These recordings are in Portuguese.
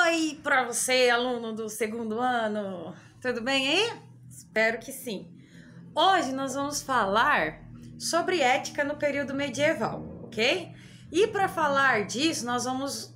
Oi para você, aluno do segundo ano. Tudo bem aí? Espero que sim. Hoje nós vamos falar sobre ética no período medieval, ok? E para falar disso, nós vamos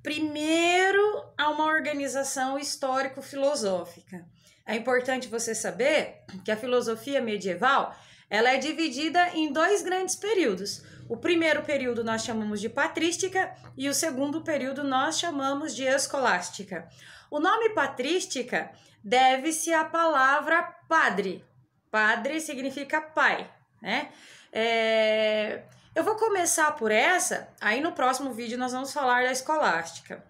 primeiro a uma organização histórico-filosófica. É importante você saber que a filosofia medieval ela é dividida em dois grandes períodos. O primeiro período nós chamamos de patrística e o segundo período nós chamamos de escolástica. O nome patrística deve-se à palavra padre. Padre significa pai, né? Eu vou começar por essa, aí no próximo vídeo nós vamos falar da escolástica.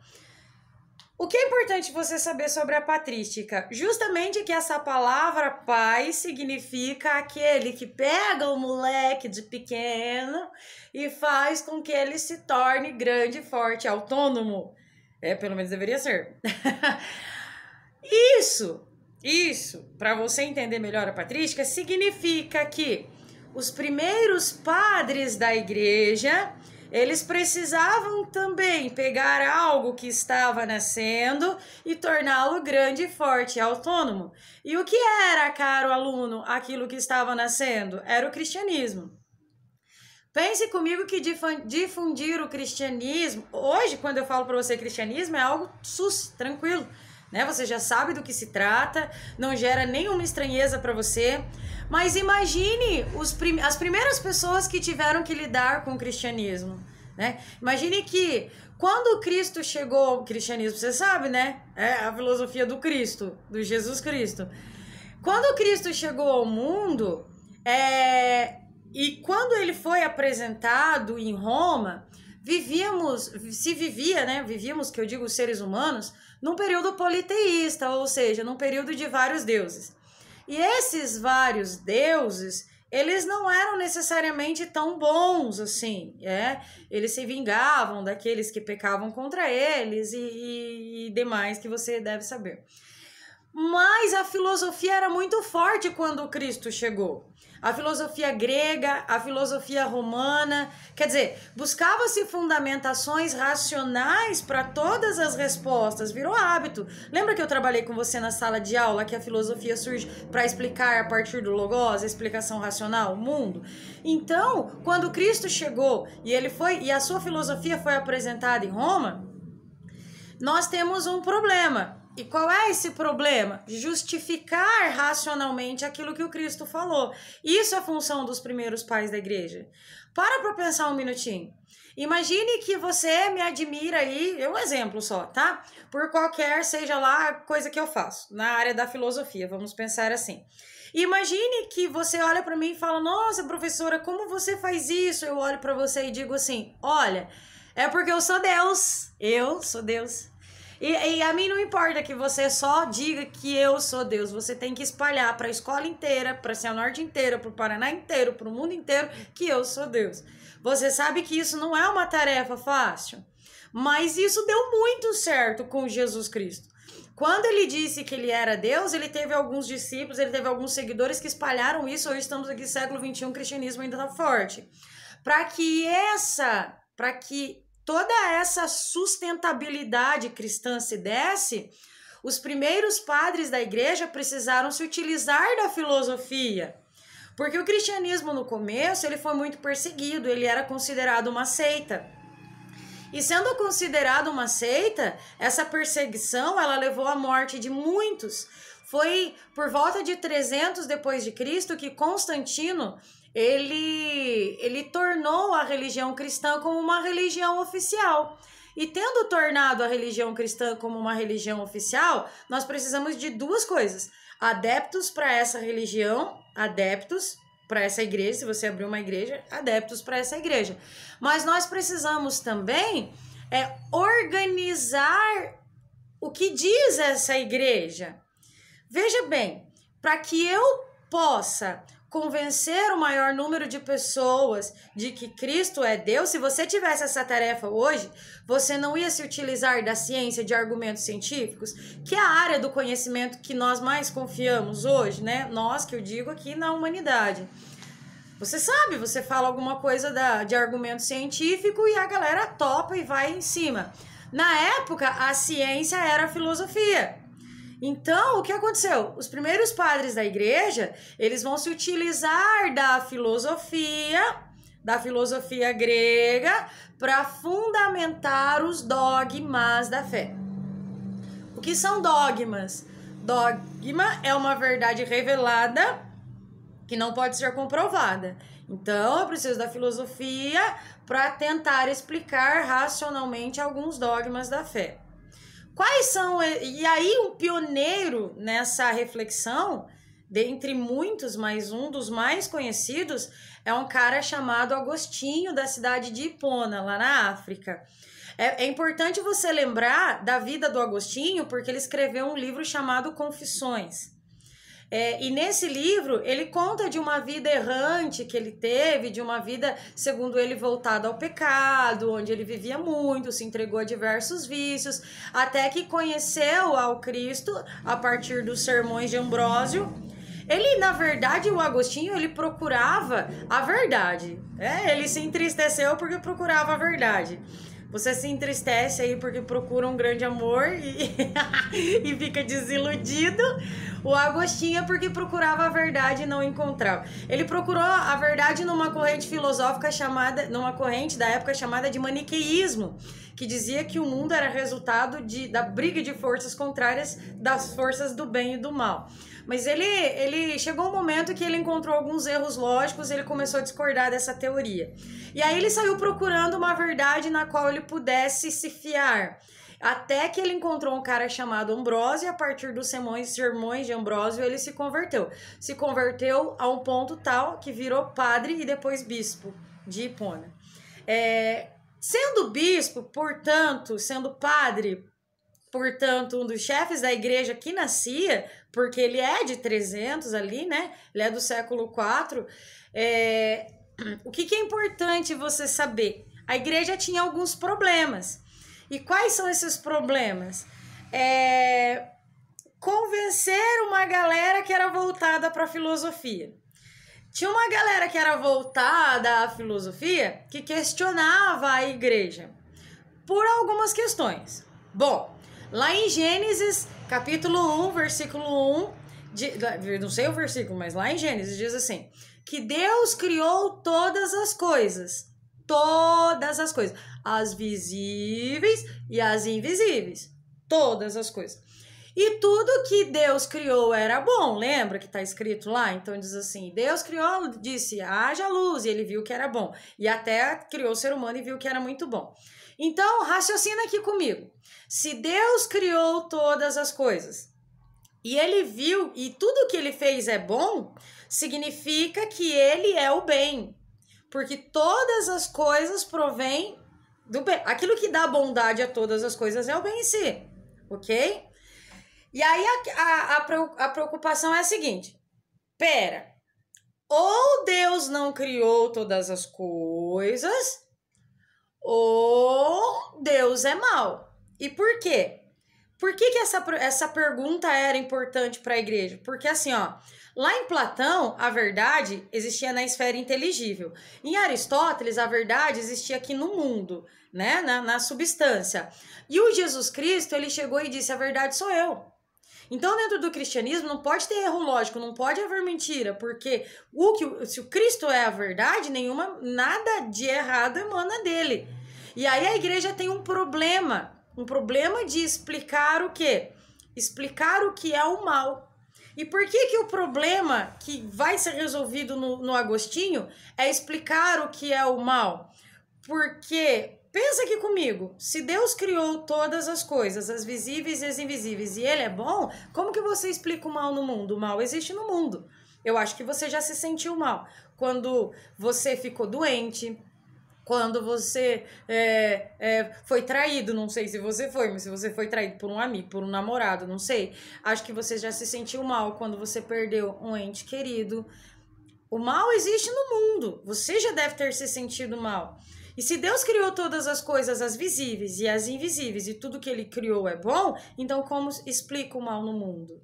O que é importante você saber sobre a patrística? Justamente que essa palavra pai significa aquele que pega o moleque de pequeno e faz com que ele se torne grande, forte, autônomo. Pelo menos deveria ser. Isso, para você entender melhor a patrística, significa que os primeiros padres da igreja, eles precisavam também pegar algo que estava nascendo e torná-lo grande, forte e autônomo. E o que era, caro aluno, aquilo que estava nascendo? Era o cristianismo. Pense comigo que difundir o cristianismo, hoje quando eu falo para você cristianismo, é algo tranquilo, né? Você já sabe do que se trata, não gera nenhuma estranheza para você. Mas imagine as primeiras pessoas que tiveram que lidar com o cristianismo, né? Imagine que quando Cristo chegou ao cristianismo, você sabe, né? É a filosofia do Cristo, do Jesus Cristo. Quando Cristo chegou ao mundo, e quando ele foi apresentado em Roma, vivíamos, que eu digo os seres humanos, num período politeísta, ou seja, num período de vários deuses. E esses vários deuses, eles não eram necessariamente tão bons assim, Eles se vingavam daqueles que pecavam contra eles e demais que você deve saber. Mas a filosofia era muito forte quando Cristo chegou. A filosofia grega, a filosofia romana, quer dizer, buscava-se fundamentações racionais para todas as respostas, virou hábito. Lembra que eu trabalhei com você na sala de aula que a filosofia surge para explicar a partir do logos, a explicação racional, o mundo? Então, quando Cristo chegou e a sua filosofia foi apresentada em Roma, nós temos um problema. E qual é esse problema? Justificar racionalmente aquilo que o Cristo falou. Isso é a função dos primeiros pais da igreja. Para pensar um minutinho. Imagine que você me admira aí, um exemplo só, tá? Por qualquer, seja lá a coisa que eu faço, na área da filosofia, vamos pensar assim. Imagine que você olha para mim e fala, nossa, professora, como você faz isso? Eu olho para você e digo assim, olha, é porque eu sou Deus, E a mim não importa que você só diga que eu sou Deus. Você tem que espalhar para a escola inteira, para a Cianorte inteira, para o Paraná inteiro, para o mundo inteiro, que eu sou Deus. Você sabe que isso não é uma tarefa fácil. Mas isso deu muito certo com Jesus Cristo. Quando ele disse que ele era Deus, ele teve alguns discípulos, ele teve alguns seguidores que espalharam isso. Hoje estamos aqui no século XXI, o cristianismo ainda está forte. Para que toda essa sustentabilidade cristã se desse, os primeiros padres da igreja precisaram se utilizar da filosofia. Porque o cristianismo no começo, ele foi muito perseguido, ele era considerado uma seita. E sendo considerado uma seita, essa perseguição, ela levou à morte de muitos. Foi por volta de 300 depois de Cristo que Constantino ele tornou a religião cristã como uma religião oficial. E tendo tornado a religião cristã como uma religião oficial, nós precisamos de duas coisas. Adeptos para essa religião, adeptos para essa igreja, se você abrir uma igreja, adeptos para essa igreja. Mas nós precisamos também organizar o que diz essa igreja. Veja bem, para que eu possa convencer o maior número de pessoas de que Cristo é Deus, se você tivesse essa tarefa hoje, você não ia se utilizar da ciência, de argumentos científicos, que é a área do conhecimento que nós mais confiamos hoje, né? Nós, que eu digo aqui na humanidade. Você sabe, você fala alguma coisa de argumento científico e a galera topa e vai em cima. Na época, a ciência era a filosofia. Então, o que aconteceu? Os primeiros padres da igreja, eles vão se utilizar da filosofia grega, para fundamentar os dogmas da fé. O que são dogmas? Dogma é uma verdade revelada que não pode ser comprovada. Então, eu preciso da filosofia para tentar explicar racionalmente alguns dogmas da fé. Quais são... E aí, um pioneiro nessa reflexão, dentre muitos, mas um dos mais conhecidos, é um cara chamado Agostinho, da cidade de Hipona, lá na África. É importante você lembrar da vida do Agostinho, porque ele escreveu um livro chamado Confissões. E nesse livro, ele conta de uma vida errante que ele teve, de uma vida, segundo ele, voltada ao pecado, onde ele vivia muito, se entregou a diversos vícios, até que conheceu ao Cristo a partir dos sermões de Ambrósio. Ele, na verdade, o Agostinho, ele procurava a verdade. Ele se entristeceu porque procurava a verdade. Você se entristece aí porque procura um grande amor e fica desiludido. O Agostinho é porque procurava a verdade e não encontrava. Ele procurou a verdade numa corrente filosófica numa corrente da época chamada de maniqueísmo, que dizia que o mundo era resultado da briga de forças contrárias das forças do bem e do mal. Mas ele chegou um momento que ele encontrou alguns erros lógicos e ele começou a discordar dessa teoria. E aí ele saiu procurando uma verdade na qual ele pudesse se fiar. Até que ele encontrou um cara chamado Ambrósio e a partir dos sermões de Ambrósio ele se converteu. Se converteu a um ponto tal que virou padre e depois bispo de Hipona. Sendo bispo, portanto, sendo padre, portanto, um dos chefes da igreja que nascia, porque ele é de 300 ali, né? Ele é do século IV. O que é importante você saber? A igreja tinha alguns problemas. E quais são esses problemas? Convencer uma galera que era voltada para a filosofia. Tinha uma galera que era voltada à filosofia que questionava a igreja por algumas questões. Bom, lá em Gênesis, capítulo 1, versículo 1, não sei o versículo, mas lá em Gênesis diz assim, que Deus criou todas as coisas, as visíveis e as invisíveis, todas as coisas. E tudo que Deus criou era bom, lembra que está escrito lá? Então diz assim, Deus criou, disse, haja luz, e ele viu que era bom. E até criou o ser humano e viu que era muito bom. Então, raciocina aqui comigo. Se Deus criou todas as coisas, e ele viu, e tudo que ele fez é bom, significa que ele é o bem. Porque todas as coisas provêm do bem. Aquilo que dá bondade a todas as coisas é o bem em si, ok? E aí a preocupação é a seguinte, ou Deus não criou todas as coisas, ou Deus é mau. E por quê? Por que essa pergunta era importante para a igreja? Porque assim, lá em Platão, a verdade existia na esfera inteligível. Em Aristóteles, a verdade existia aqui no mundo, né? Na substância. E o Jesus Cristo, ele chegou e disse, a verdade sou eu. Então, dentro do cristianismo, não pode ter erro lógico, não pode haver mentira, porque se o Cristo é a verdade, nada de errado emana dele. E aí a igreja tem um problema de explicar o quê? Explicar o que é o mal. E por que o problema que vai ser resolvido no Agostinho é explicar o que é o mal? Porque, pensa aqui comigo, se Deus criou todas as coisas, as visíveis e as invisíveis, e ele é bom, como que você explica o mal no mundo? O mal existe no mundo. Eu acho que você já se sentiu mal. Quando você ficou doente, quando você foi traído, não sei se você foi, mas se você foi traído por um amigo, por um namorado, não sei. Acho que você já se sentiu mal quando você perdeu um ente querido. O mal existe no mundo. Você já deve ter se sentido mal. E se Deus criou todas as coisas, as visíveis e as invisíveis, e tudo que ele criou é bom, então como explica o mal no mundo?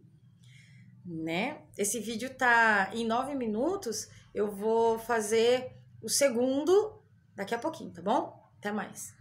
Né? Esse vídeo tá em 9 minutos, eu vou fazer o segundo daqui a pouquinho, tá bom? Até mais.